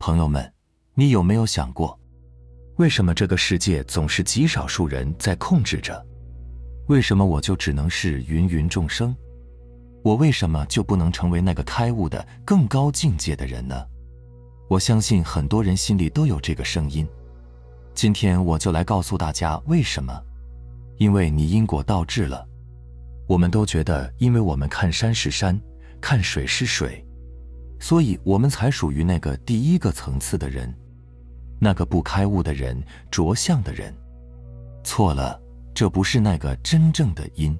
朋友们，你有没有想过，为什么这个世界总是极少数人在控制着？为什么我就只能是芸芸众生？我为什么就不能成为那个开悟的更高境界的人呢？我相信很多人心里都有这个声音。今天我就来告诉大家为什么。因为你因果倒置了。我们都觉得，因为我们看山是山，看水是水，所以我们才属于那个第一个层次的人，那个不开悟的人，着相的人。错了，这不是那个真正的因，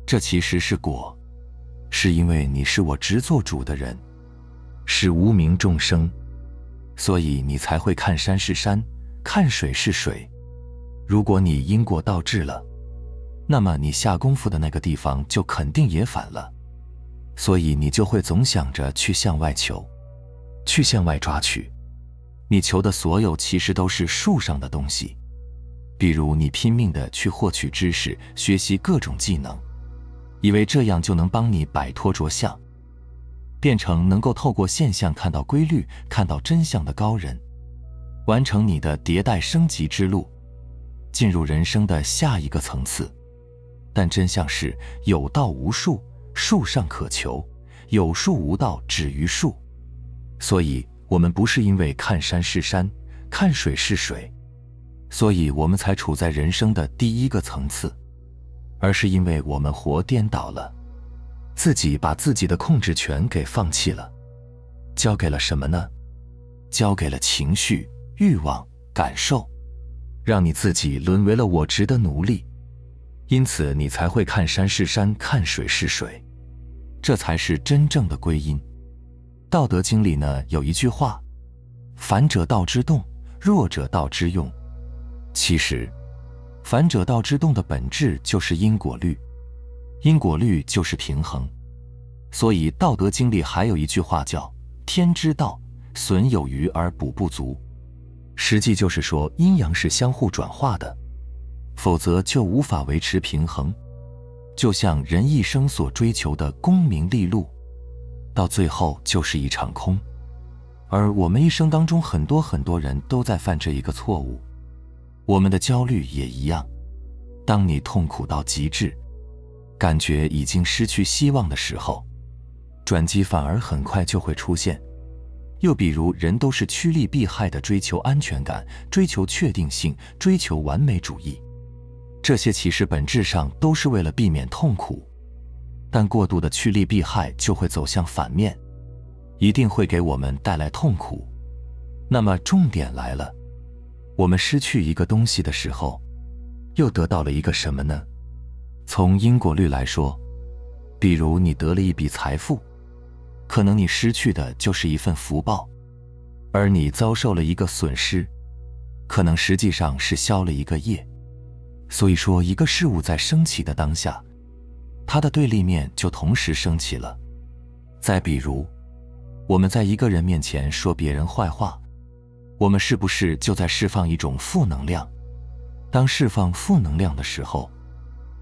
这其实是果，是因为你是我执做主的人，是无名众生，所以你才会看山是山，看水是水。如果你因果倒置了，那么你下功夫的那个地方就肯定也反了，所以你就会总想着去向外求，去向外抓取。你求的所有其实都是树上的东西，比如你拼命地去获取知识，学习各种技能，以为这样就能帮你摆脱着相，变成能够透过现象看到规律、看到真相的高人，完成你的迭代升级之路，进入人生的下一个层次。但真相是有道无术，术上可求，有术无道止于术。所以我们不是因为看山是山，看水是水，所以我们才处在人生的第一个层次，而是因为我们活颠倒了，自己把自己的控制权给放弃了，交给了什么呢？交给了情绪、欲望、感受，让你自己沦为了我执的奴隶。因此你才会看山是山，看水是水，这才是真正的归因。道德经里呢有一句话，反者道之动，弱者道之用。其实反者道之动的本质就是因果律，因果律就是平衡。所以道德经里还有一句话叫天之道，损有余而补不足，实际就是说阴阳是相互转化的，否则就无法维持平衡。就像人一生所追求的功名利禄，到最后就是一场空。而我们一生当中很多人都在犯这一个错误。我们的焦虑也一样，当你痛苦到极致，感觉已经失去希望的时候，转机反而很快就会出现。又比如人都是趋利避害地追求安全感，追求确定性，追求完美主义，这些其实本质上都是为了避免痛苦，但过度的趋利避害就会走向反面，一定会给我们带来痛苦。那么重点来了，我们失去一个东西的时候，又得到了一个什么呢？从因果律来说，比如你得了一笔财富，可能你失去的就是一份福报，而你遭受了一个损失，可能实际上是消了一个业。所以说一个事物在升起的当下，它的对立面就同时升起了。再比如我们在一个人面前说别人坏话，我们是不是就在释放一种负能量？当释放负能量的时候，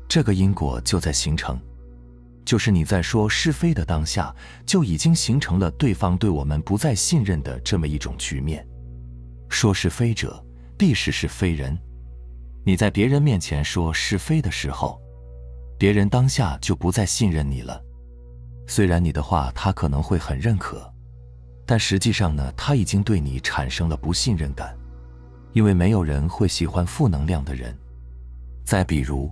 这个因果就在形成，就是你在说是非的当下，就已经形成了对方对我们不再信任的这么一种局面。说是非者，必是是非人。你在别人面前说是非的时候，别人当下就不再信任你了。虽然你的话他可能会很认可，但实际上呢，他已经对你产生了不信任感，因为没有人会喜欢负能量的人。再比如，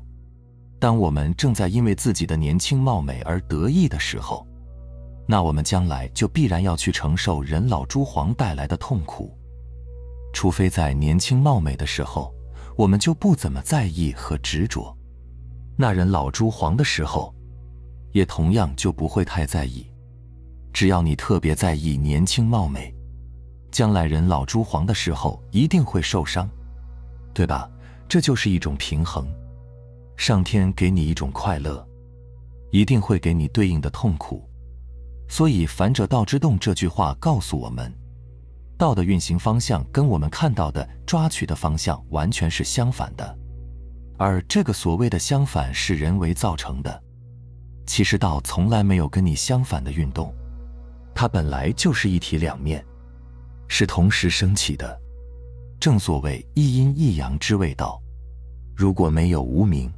当我们正在因为自己的年轻貌美而得意的时候，那我们将来就必然要去承受人老珠黄带来的痛苦。除非在年轻貌美的时候，我们就不怎么在意和执着，那人老珠黄的时候，也同样就不会太在意。只要你特别在意年轻貌美，将来人老珠黄的时候一定会受伤，对吧？这就是一种平衡。上天给你一种快乐，一定会给你对应的痛苦。所以反者道之动这句话告诉我们，道的运行方向跟我们看到的抓取的方向完全是相反的，而这个所谓的相反是人为造成的。其实道从来没有跟你相反的运动，它本来就是一体两面。是同时升起的。正所谓一阴一阳之谓道，如果没有无明，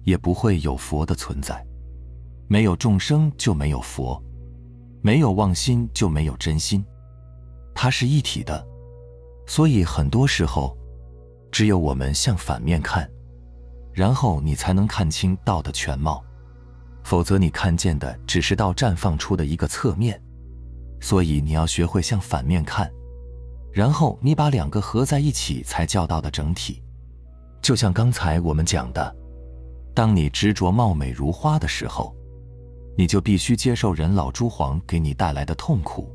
也不会有佛的存在。没有众生就没有佛，没有妄心就没有真心，它是一体的。所以很多时候，只有我们向反面看，然后你才能看清道的全貌，否则你看见的只是道绽放出的一个侧面。所以你要学会向反面看，然后你把两个合在一起，才叫道的整体。就像刚才我们讲的，当你执着貌美如花的时候，你就必须接受人老珠黄给你带来的痛苦，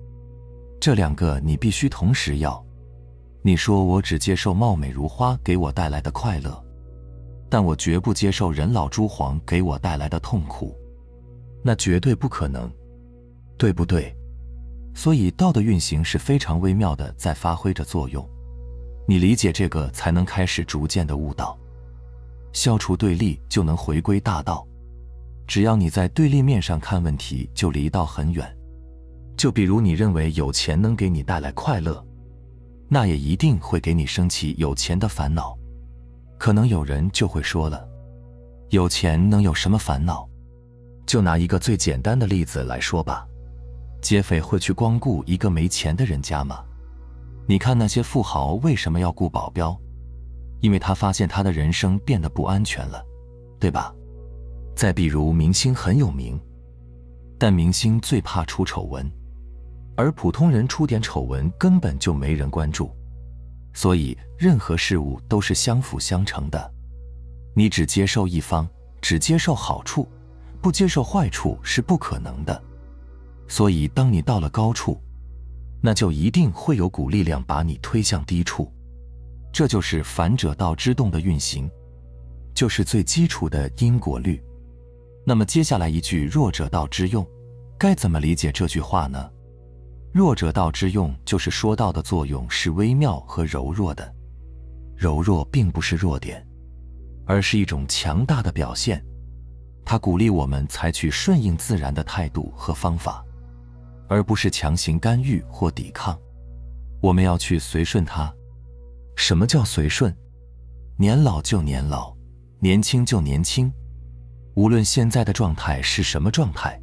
这两个你必须同时要。你说我只接受貌美如花给我带来的快乐，但我绝不接受人老珠黄给我带来的痛苦，那绝对不可能，对不对？所以道的运行是非常微妙的，在发挥着作用。你理解这个，才能开始逐渐的悟道，消除对立，就能回归大道。只要你在对立面上看问题，就离道很远。就比如你认为有钱能给你带来快乐，那也一定会给你升起有钱的烦恼。可能有人就会说了，有钱能有什么烦恼？就拿一个最简单的例子来说吧，劫匪会去光顾一个没钱的人家吗？你看那些富豪为什么要雇保镖？因为他发现他的人生变得不安全了，对吧？再比如明星很有名，但明星最怕出丑闻，而普通人出点丑闻根本就没人关注。所以任何事物都是相辅相成的，你只接受一方，只接受好处，不接受坏处是不可能的。所以当你到了高处，那就一定会有股力量把你推向低处。这就是反者道之动的运行，就是最基础的因果律。那么接下来一句弱者道之用，该怎么理解这句话呢？弱者道之用就是说道的作用是微妙和柔弱的，柔弱并不是弱点，而是一种强大的表现。它鼓励我们采取顺应自然的态度和方法，而不是强行干预或抵抗。我们要去随顺它。什么叫随顺？年老就年老，年轻就年轻，无论现在的状态是什么状态，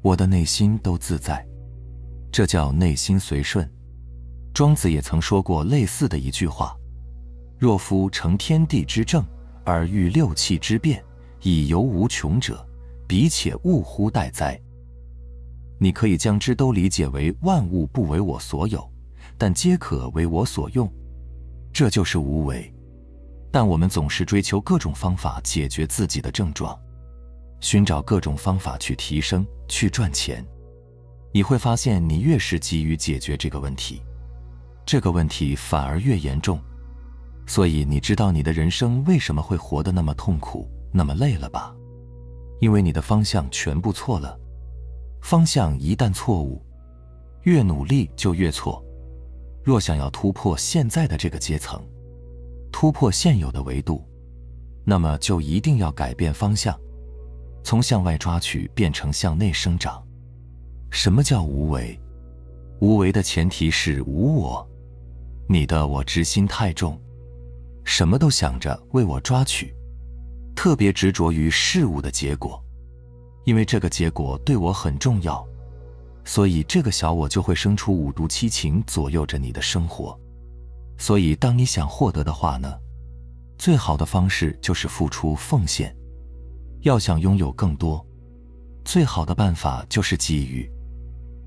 我的内心都自在，这叫内心随顺。庄子也曾说过类似的一句话：若夫成天地之正，而欲六气之变，以游无穷者，彼且勿乎待哉？你可以将之都理解为万物不为我所有，但皆可为我所用，这就是无为。但我们总是追求各种方法解决自己的症状，寻找各种方法去提升，去赚钱。你会发现，你越是急于解决这个问题，这个问题反而越严重。所以你知道你的人生为什么会活得那么痛苦，那么累了吧？因为你的方向全部错了。方向一旦错误，越努力就越错。若想要突破现在的这个阶层，突破现有的维度，那么就一定要改变方向，从向外抓取变成向内生长。什么叫无为？无为的前提是无我。你的我执心太重，什么都想着为我抓取，特别执着于事物的结果，因为这个结果对我很重要，所以这个小我就会生出五毒七情，左右着你的生活。所以当你想获得的话呢，最好的方式就是付出奉献。要想拥有更多，最好的办法就是给予。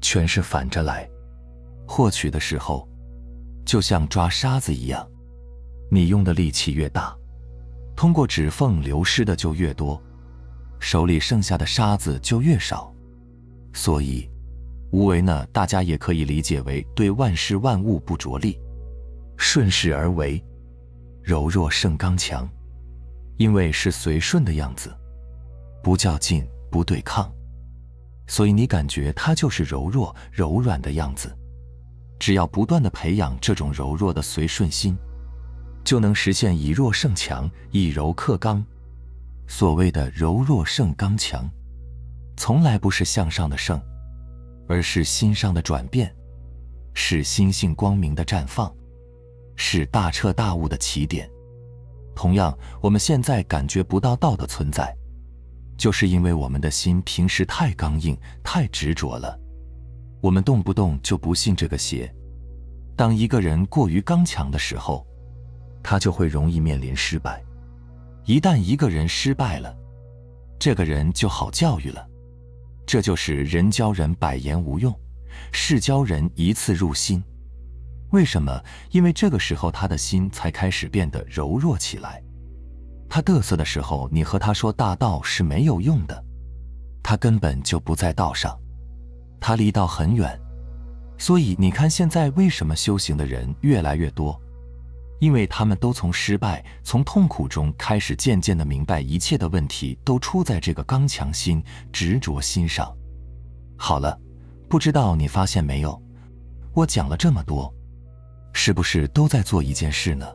全是反着来，获取的时候就像抓沙子一样，你用的力气越大，通过指缝流失的就越多，手里剩下的沙子就越少。所以无为呢，大家也可以理解为对万事万物不着力，顺势而为，柔弱胜刚强。因为是随顺的样子，不较劲，不对抗，所以你感觉它就是柔弱柔软的样子。只要不断地培养这种柔弱的随顺心，就能实现以弱胜强，以柔克刚。所谓的柔弱胜刚强，从来不是向上的胜，而是心上的转变。是心性光明的绽放，是大彻大悟的起点。同样，我们现在感觉不到道的存在，就是因为我们的心平时太刚硬、太执着了。我们动不动就不信这个邪。当一个人过于刚强的时候，他就会容易面临失败。一旦一个人失败了，这个人就好教育了。这就是人教人百言无用，事教人一次入心。为什么？因为这个时候他的心才开始变得柔弱起来。他嘚瑟的时候，你和他说大道是没有用的，他根本就不在道上，他离道很远。所以你看现在为什么修行的人越来越多？因为他们都从失败、从痛苦中开始渐渐地明白，一切的问题都出在这个刚强心、执着心上。好了，不知道你发现没有，我讲了这么多，是不是都在做一件事呢？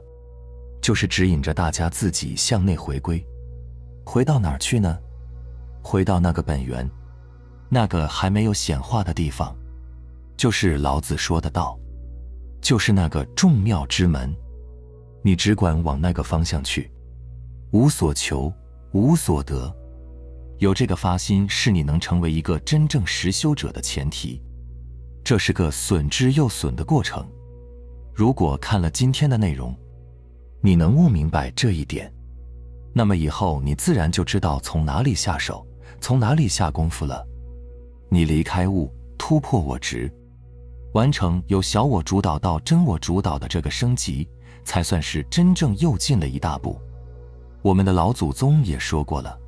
就是指引着大家自己向内回归。回到哪儿去呢？回到那个本源，那个还没有显化的地方，就是老子说的道，就是那个众妙之门。你只管往那个方向去，无所求，无所得。有这个发心，是你能成为一个真正实修者的前提。这是个损之又损的过程。如果看了今天的内容，你能悟明白这一点，那么以后你自然就知道从哪里下手，从哪里下功夫了。你离开物，突破我执，完成由小我主导到真我主导的这个升级，才算是真正又进了一大步。我们的老祖宗也说过了，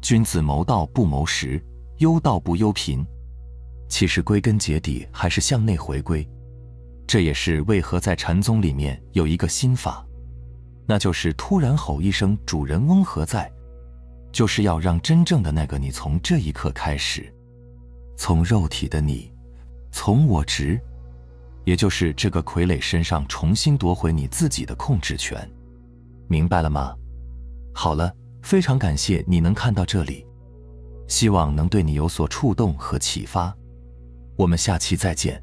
君子谋道不谋食，忧道不忧贫。其实归根结底还是向内回归。这也是为何在禅宗里面有一个心法，那就是突然吼一声主人翁何在，就是要让真正的那个你从这一刻开始，从肉体的你，从我执，也就是这个傀儡身上重新夺回你自己的控制权。明白了吗？好了，非常感谢你能看到这里，希望能对你有所触动和启发。我们下期再见。